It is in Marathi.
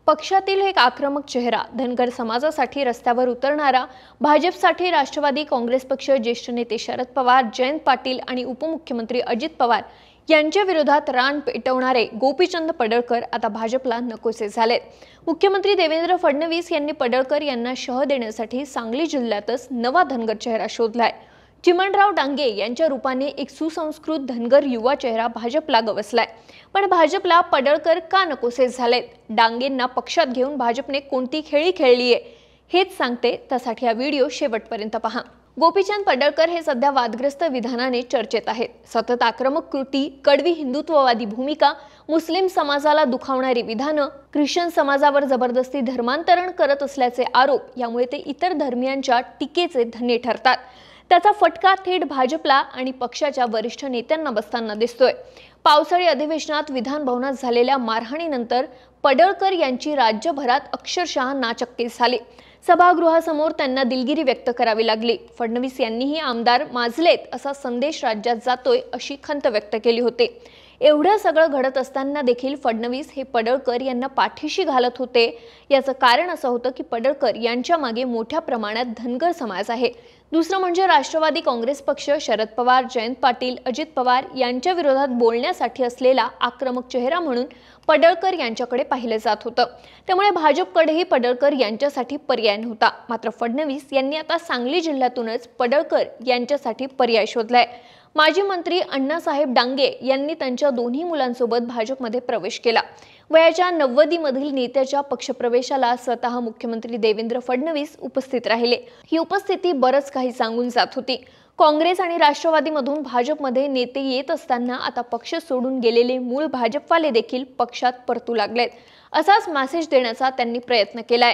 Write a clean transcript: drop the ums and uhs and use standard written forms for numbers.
पक्षातील एक आक्रमक चेहरा, धनगर समाजासाठी रस्त्यावर उतरणारा, भाजपसाठी राष्ट्रवादी काँग्रेस पक्ष ज्येष्ठ नेते शरद पवार, जयंत पाटील आणि उपमुख्यमंत्री अजित पवार यांच्या विरोधात रान पेटवणारे गोपीचंद पडळकर आता भाजपला नकोसे झालेत। मुख्यमंत्री देवेंद्र फडणवीस यांनी पडळकर यांना शह देण्यासाठी सांगली जिल्ह्यातच नवा धनगर चेहरा शोधलाय। चिमणराव डांगे यांच्या रूपाने एक सुसंस्कृत धनगर युवा चेहरा भाजपला गवसलाय। पण भाजपला पडळकर का नकोसे झालेत? डांगेंना पक्षात घेऊन भाजपने कोणती खेळी खेळलीये हेच सांगते, त्यासाठी हा व्हिडिओ शेवटपर्यंत पहा। गोपीचंद पडळकर हे सध्या वादग्रस्त विधानाने चर्चेत आहेत। सतत आक्रमक कृती, कडवी हिंदुत्ववादी भूमिका, मुस्लिम समाजाला दुखावणारी विधानं, ख्रिश्चन समाजावर जबरदस्ती धर्मांतरण करत असल्याचे आरोप यामुळे ते इतर धर्मियांच्या टीकेचे धन्य ठरतात। त्याचा फटका थेट भाजपला आणि पक्षाच्या वरिष्ठ नेत्यांना बसताना दिसतोय। पावसाळी अधिवेशनात विधान भवनात झालेल्या मारहाणीनंतर पडळकर यांची राज्यभरात अक्षरशः नाचक्की झाली। सभागृहासमोर त्यांना दिलगिरी व्यक्त करावी लागली। फडणवीस यांनीही आमदार माजलेत असा संदेश राज्यात जातोय अशी खंत व्यक्त केली होती। एवढं सगळं घडत असताना देखील फडणवीस हे पडळकर यांना पाठीशी घालत होते। याचं कारण असं होतं की पडळकर यांच्या मागे मोठ्या प्रमाणात धनगर समाज आहे। दुसरं म्हणजे राष्ट्रवादी काँग्रेस पक्ष, शरद पवार, जयंत पाटील, अजित पवार यांच्या विरोधात बोलण्यासाठी असलेला आक्रमक चेहरा म्हणून पडळकर यांच्याकडे पाहिले जात होतं। त्यामुळे भाजपकडेही पडळकर यांच्यासाठी पर्याय नव्हता। मात्र फडणवीस यांनी आता सांगली जिल्ह्यातूनच पडळकर यांच्यासाठी पर्याय शोधलाय। माजी मंत्री अण्णासाहेब डांगे यांनी त्यांच्या दोन्ही मुलांसोबत भाजपमध्ये प्रवेश केला। वयाच्या 90मधील नेत्याच्या पक्षप्रवेशाला स्वतः मुख्यमंत्री देवेंद्र फडणवीस उपस्थित राहिले। ही उपस्थिती बरंच काही सांगून जात होती। काँग्रेस आणि राष्ट्रवादीमधून भाजपमध्ये नेते येत असताना आता पक्ष सोडून गेलेले मूळ भाजपवाले देखील पक्षात परतू लागलेत, असाच मेसेज देण्याचा त्यांनी प्रयत्न केलाय।